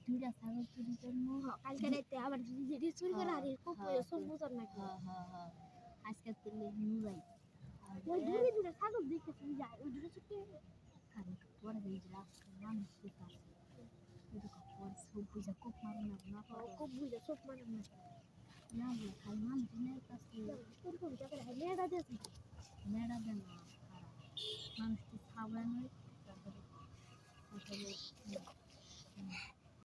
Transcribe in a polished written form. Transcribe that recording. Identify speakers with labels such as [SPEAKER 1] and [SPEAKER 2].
[SPEAKER 1] দুইটা ছাগল চুরি করবো কালকে রাতে আবার যদি চুরি করে আর খুব সব বুঝার নাকি আজকে তুলে নিয়ে যাই ওই দূরে দূরে ছাগল দেখে চুরি যায় ওই দূরে চুরি আর পরে এই রাস্তা মানুষ কোথায় এরকম পরে সব বুঝে খুব মারুন না খুব বুঝে সব মারুন না না খাই মান দিনের কাছে এরকম জায়গায় মেয়েরা দিয়েছে মেয়েরা দেন না খারাপ মানুষকে খাওয়ানো তারপরে